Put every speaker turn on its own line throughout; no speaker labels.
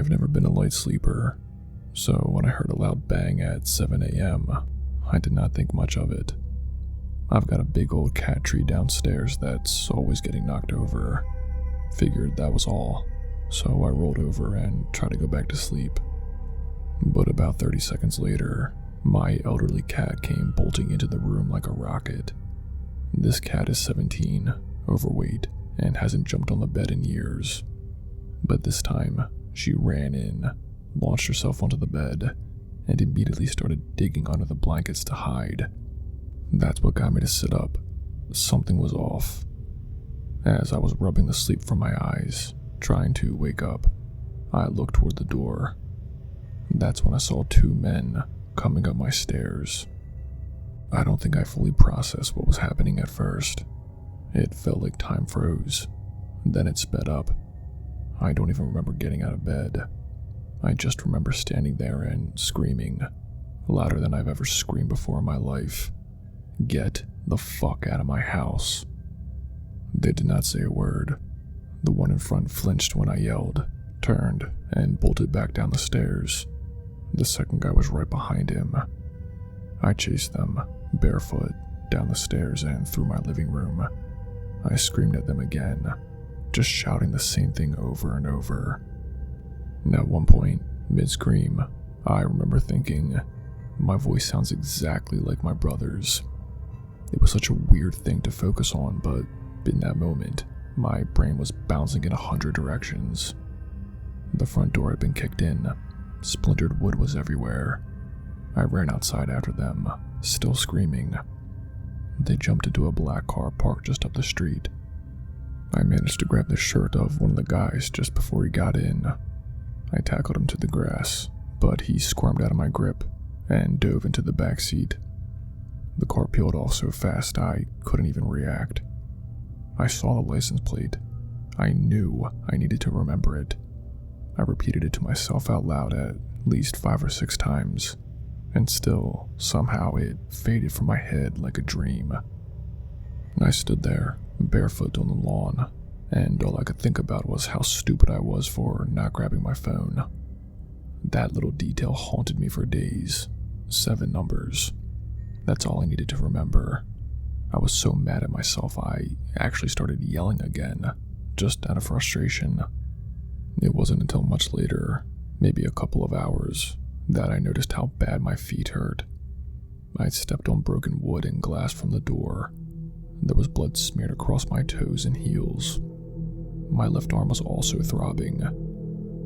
I've never been a light sleeper, so when I heard a loud bang at 7 a.m., I did not think much of it. I've got a big old cat tree downstairs that's always getting knocked over. Figured that was all, so I rolled over and tried to go back to sleep. But about 30 seconds later, my elderly cat came bolting into the room like a rocket. This cat is 17, overweight, and hasn't jumped on the bed in years. But this time, she ran in, launched herself onto the bed, and immediately started digging under the blankets to hide. That's what got me to sit up. Something was off. As I was rubbing the sleep from my eyes, trying to wake up, I looked toward the door. That's when I saw two men coming up my stairs. I don't think I fully processed what was happening at first. It felt like time froze. Then it sped up. I don't even remember getting out of bed. I just remember standing there and screaming, louder than I've ever screamed before in my life. Get the fuck out of my house. They did not say a word. The one in front flinched when I yelled, turned, and bolted back down the stairs. The second guy was right behind him. I chased them, barefoot, down the stairs and through my living room. I screamed at them again, just shouting the same thing over and over. And at one point, mid-scream, I remember thinking, my voice sounds exactly like my brother's. It was such a weird thing to focus on, but in that moment, my brain was bouncing in 100 directions. The front door had been kicked in. Splintered wood was everywhere. I ran outside after them, still screaming. They jumped into a black car parked just up the street. I managed to grab the shirt of one of the guys just before he got in. I tackled him to the grass, but he squirmed out of my grip and dove into the back seat. The car peeled off so fast I couldn't even react. I saw the license plate. I knew I needed to remember it. I repeated it to myself out loud at least 5 or 6 times, and still, somehow, it faded from my head like a dream. I stood there, barefoot on the lawn, and all I could think about was how stupid I was for not grabbing my phone. That little detail haunted me for days. 7 numbers. That's all I needed to remember. I was so mad at myself I actually started yelling again, just out of frustration. It wasn't until much later, maybe a couple of hours, that I noticed how bad my feet hurt. I'd stepped on broken wood and glass from the door. There was blood smeared across my toes and heels. My left arm was also throbbing.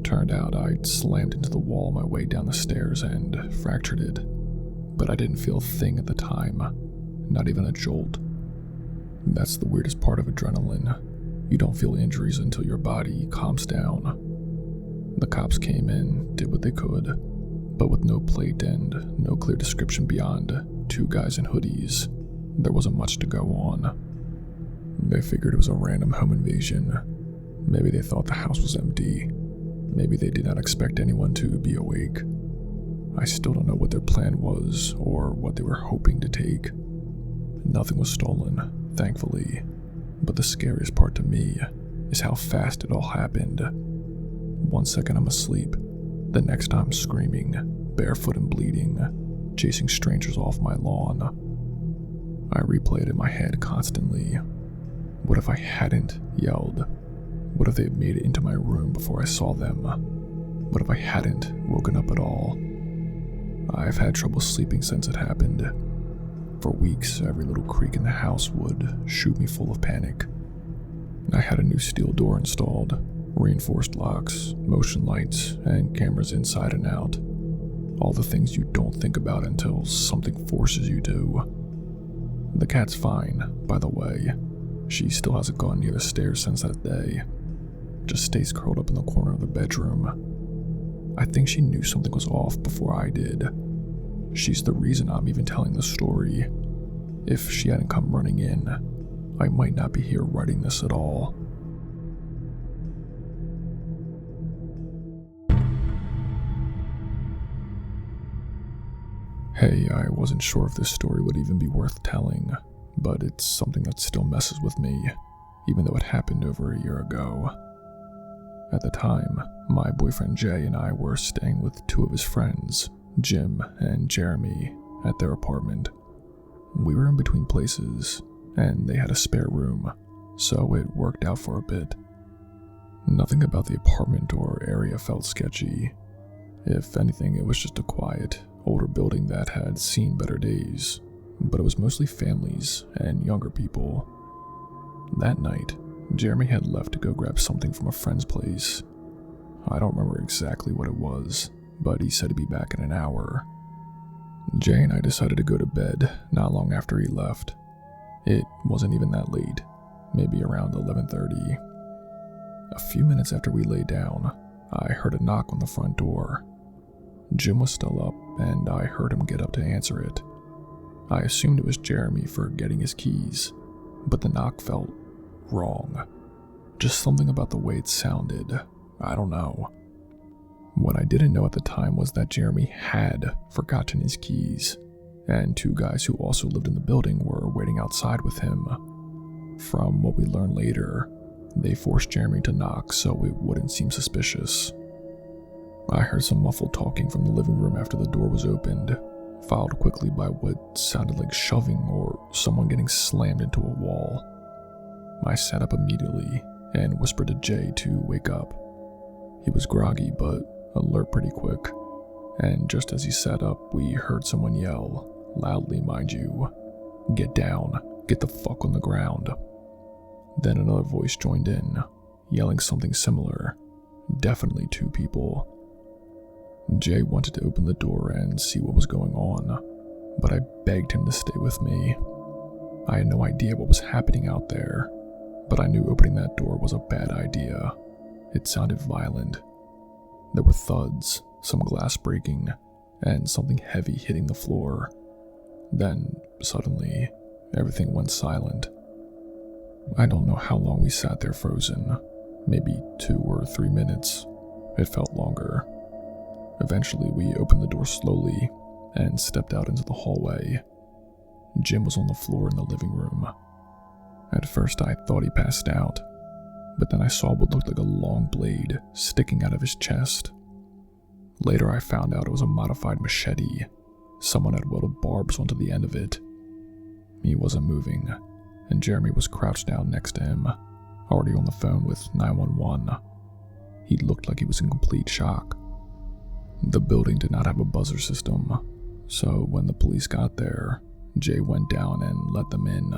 Turned out I'd slammed into the wall on my way down the stairs and fractured it. But I didn't feel a thing at the time, not even a jolt. That's the weirdest part of adrenaline. You don't feel injuries until your body calms down. The cops came in, did what they could, but with no plate and no clear description beyond 2 guys in hoodies, there wasn't much to go on. They figured it was a random home invasion. Maybe they thought the house was empty. Maybe they did not expect anyone to be awake. I still don't know what their plan was or what they were hoping to take. Nothing was stolen, thankfully, but the scariest part to me is how fast it all happened. 1 second I'm asleep, the next I'm screaming, barefoot and bleeding, chasing strangers off my lawn. I replayed in my head constantly. What if I hadn't yelled? What if they had made it into my room before I saw them? What if I hadn't woken up at all? I've had trouble sleeping since it happened. For weeks, every little creak in the house would shoot me full of panic. I had a new steel door installed, reinforced locks, motion lights, and cameras inside and out. All the things you don't think about until something forces you to. The cat's fine, by the way. She still hasn't gone near the stairs since that day. Just stays curled up in the corner of the bedroom. I think she knew something was off before I did. She's the reason I'm even telling the story. If she hadn't come running in, I might not be here writing this at all. Hey, I wasn't sure if this story would even be worth telling, but it's something that still messes with me, even though it happened over a year ago. At the time, my boyfriend Jay and I were staying with two of his friends, Jim and Jeremy, at their apartment. We were in between places, and they had a spare room, so it worked out for a bit. Nothing about the apartment or area felt sketchy. If anything, it was just a quiet, older building that had seen better days, but it was mostly families and younger people. That night, Jeremy had left to go grab something from a friend's place. I don't remember exactly what it was, but he said he'd be back in an hour. Jay and I decided to go to bed not long after he left. It wasn't even that late, maybe around 11:30. A few minutes after we lay down, I heard a knock on the front door. Jim was still up, and I heard him get up to answer it. I assumed it was Jeremy for getting his keys, but the knock felt wrong. Just something about the way it sounded. I don't know. What I didn't know at the time was that Jeremy had forgotten his keys, and two guys who also lived in the building were waiting outside with him. From what we learned later, they forced Jeremy to knock so it wouldn't seem suspicious. I heard some muffled talking from the living room after the door was opened, followed quickly by what sounded like shoving or someone getting slammed into a wall. I sat up immediately and whispered to Jay to wake up. He was groggy but alert pretty quick, and just as he sat up, we heard someone yell, loudly mind you, "Get down, get the fuck on the ground." Then another voice joined in, yelling something similar. Definitely two people. Jay wanted to open the door and see what was going on, but I begged him to stay with me. I had no idea what was happening out there, but I knew opening that door was a bad idea. It sounded violent. There were thuds, some glass breaking, and something heavy hitting the floor. Then, suddenly, everything went silent. I don't know how long we sat there frozen, maybe 2 or 3 minutes. It felt longer. Eventually, we opened the door slowly and stepped out into the hallway. Jim was on the floor in the living room. At first, I thought he passed out, but then I saw what looked like a long blade sticking out of his chest. Later, I found out it was a modified machete. Someone had welded barbs onto the end of it. He wasn't moving, and Jeremy was crouched down next to him, already on the phone with 911. He looked like he was in complete shock. The building did not have a buzzer system, so when the police got there, Jay went down and let them in.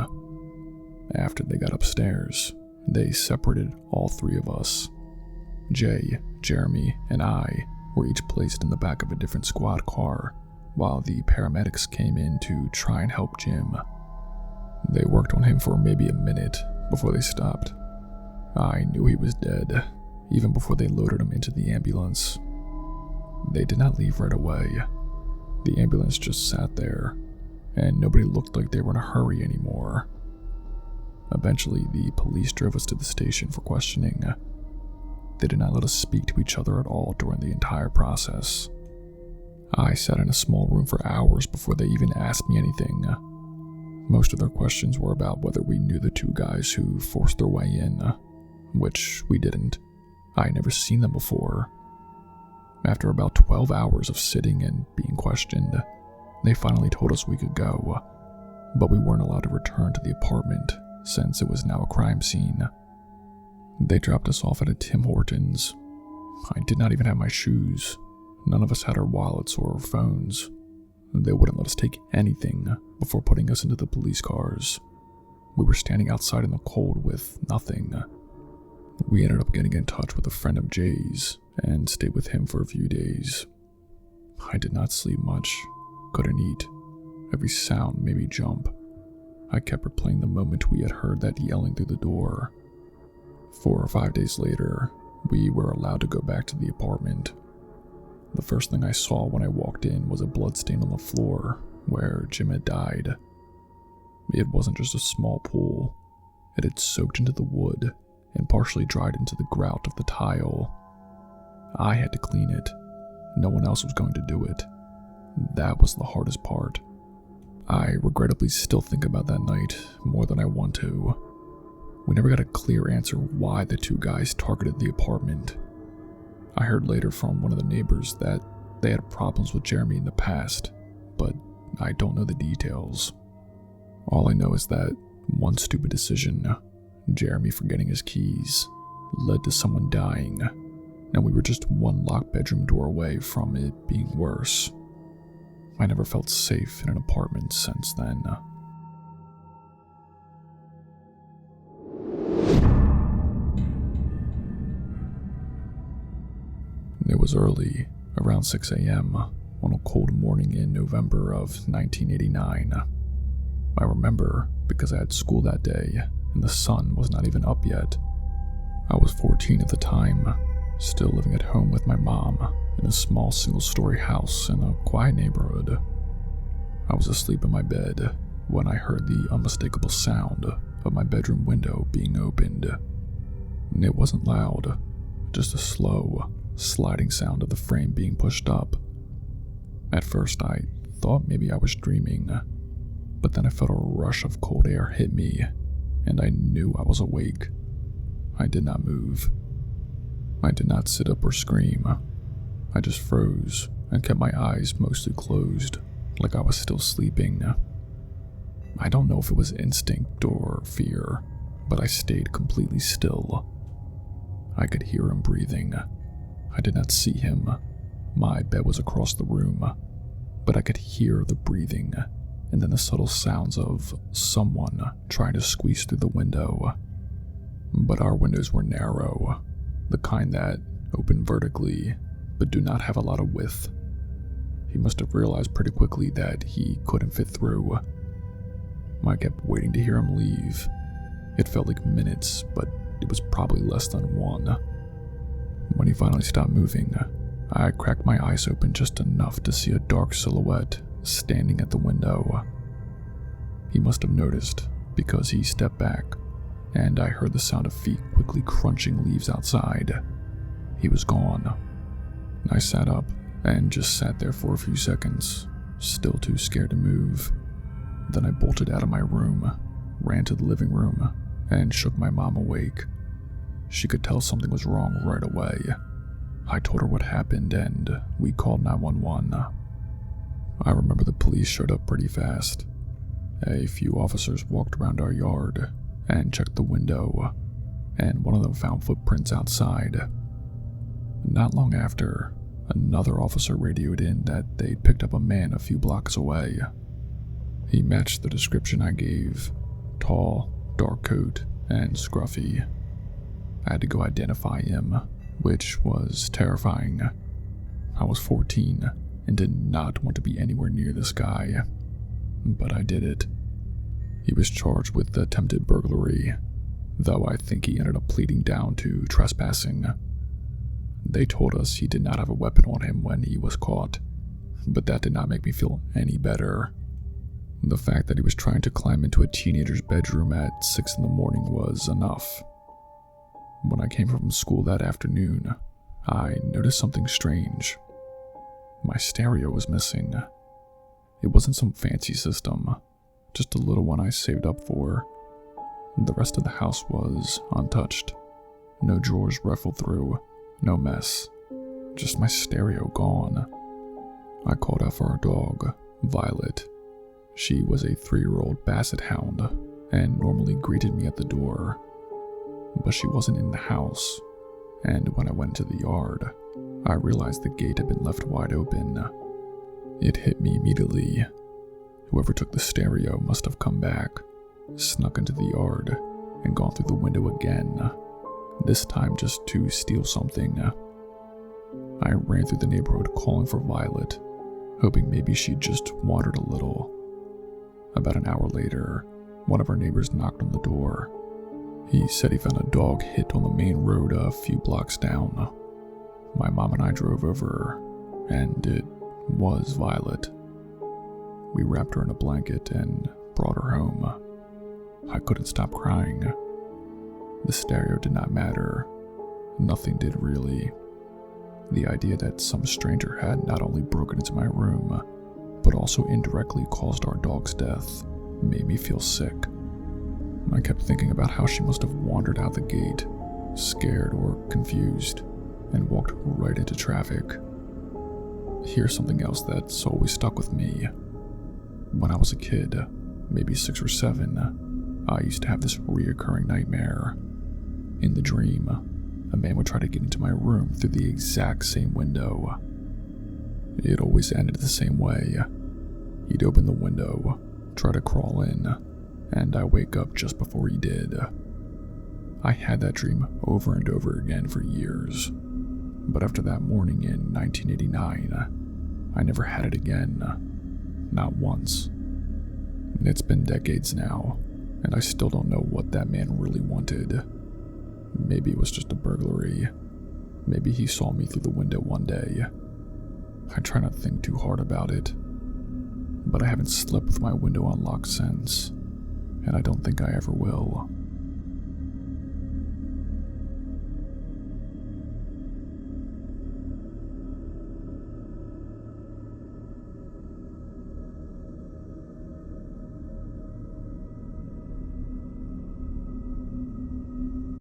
After they got upstairs, they separated all 3 of us. Jay, Jeremy, and I were each placed in the back of a different squad car, while the paramedics came in to try and help Jim. They worked on him for maybe a minute before they stopped. I knew he was dead, even before they loaded him into the ambulance. They did not leave right away. The ambulance just sat there, and nobody looked like they were in a hurry anymore. Eventually, the police drove us to the station for questioning. They did not let us speak to each other at all during the entire process. I sat in a small room for hours before they even asked me anything. Most of their questions were about whether we knew the 2 guys who forced their way in, which we didn't. I had never seen them before. After about 12 hours of sitting and being questioned, they finally told us we could go, but we weren't allowed to return to the apartment since it was now a crime scene. They dropped us off at a Tim Hortons. I did not even have my shoes. None of us had our wallets or phones. They wouldn't let us take anything before putting us into the police cars. We were standing outside in the cold with nothing. We ended up getting in touch with a friend of Jay's and stayed with him for a few days. I did not sleep much, couldn't eat. Every sound made me jump. I kept replaying the moment we had heard that yelling through the door. 4 or 5 days later, we were allowed to go back to the apartment. The first thing I saw when I walked in was a bloodstain on the floor where Jim had died. It wasn't just a small pool. It had soaked into the wood and partially dried into the grout of the tile. I had to clean it. No one else was going to do it. That was the hardest part. I regrettably still think about that night more than I want to. We never got a clear answer why the 2 guys targeted the apartment, I heard later from one of the neighbors that they had problems with Jeremy in the past, but I don't know the details. All I know is that one stupid decision, Jeremy forgetting his keys, led to someone dying, and we were just one locked bedroom door away from it being worse. I never felt safe in an apartment since then. It was early, around 6 a.m., on a cold morning in November of 1989. I remember because I had school that day, and the sun was not even up yet. I was 14 at the time, still living at home with my mom in a small single-story house in a quiet neighborhood. I was asleep in my bed when I heard the unmistakable sound of my bedroom window being opened. It wasn't loud, just a slow, sliding sound of the frame being pushed up. At first I thought maybe I was dreaming, but then I felt a rush of cold air hit me, and I knew I was awake. I did not move. I did not sit up or scream. I just froze and kept my eyes mostly closed, like I was still sleeping. I don't know if it was instinct or fear, but I stayed completely still. I could hear him breathing. I did not see him. My bed was across the room, but I could hear the breathing and then the subtle sounds of someone trying to squeeze through the window. But our windows were narrow, the kind that open vertically but do not have a lot of width. He must have realized pretty quickly that he couldn't fit through. I kept waiting to hear him leave. It felt like minutes, but it was probably less than one. When he finally stopped moving, I cracked my eyes open just enough to see a dark silhouette standing at the window. He must have noticed because he stepped back, and I heard the sound of feet quickly crunching leaves outside. He was gone. I sat up and just sat there for a few seconds, still too scared to move. Then I bolted out of my room, ran to the living room, and shook my mom awake. She could tell something was wrong right away. I told her what happened and we called 911. I remember the police showed up pretty fast. A few officers walked around our yard and checked the window, and one of them found footprints outside. Not long after, another officer radioed in that they'd picked up a man a few blocks away. He matched the description I gave: tall, dark coat, and scruffy. I had to go identify him, which was terrifying. I was 14 and did not want to be anywhere near this guy, but I did it. He was charged with attempted burglary, though I think he ended up pleading down to trespassing. They told us he did not have a weapon on him when he was caught, but that did not make me feel any better. The fact that he was trying to climb into a teenager's bedroom at 6 in the morning was enough. When I came from school that afternoon, I noticed something strange. My stereo was missing. It wasn't some fancy system, just a little one I saved up for. The rest of the house was untouched. No drawers ruffled through, no mess. Just my stereo gone. I called out for our dog, Violet. She was a 3-year-old basset hound and normally greeted me at the door. But she wasn't in the house, and when I went to the yard, I realized the gate had been left wide open. It hit me immediately. Whoever took the stereo must have come back, snuck into the yard, and gone through the window again, this time just to steal something. I ran through the neighborhood calling for Violet, hoping maybe she'd just wandered a little. About an hour later, one of our neighbors knocked on the door. He said he found a dog hit on the main road a few blocks down. My mom and I drove over, and it was Violet. We wrapped her in a blanket and brought her home. I couldn't stop crying. The stereo did not matter. Nothing did really. The idea that some stranger had not only broken into my room, but also indirectly caused our dog's death made me feel sick. I kept thinking about how she must have wandered out the gate, scared or confused, and walked right into traffic. Here's something else that's always stuck with me. When I was a kid, maybe 6 or 7, I used to have this reoccurring nightmare. In the dream, a man would try to get into my room through the exact same window. It always ended the same way. He'd open the window, try to crawl in, and I wake up just before he did. I had that dream over and over again for years, but after that morning in 1989, I never had it again. Not once. It's been decades now, and I still don't know what that man really wanted. Maybe it was just a burglary. Maybe he saw me through the window one day. I try not to think too hard about it, but I haven't slept with my window unlocked since, and I don't think I ever will.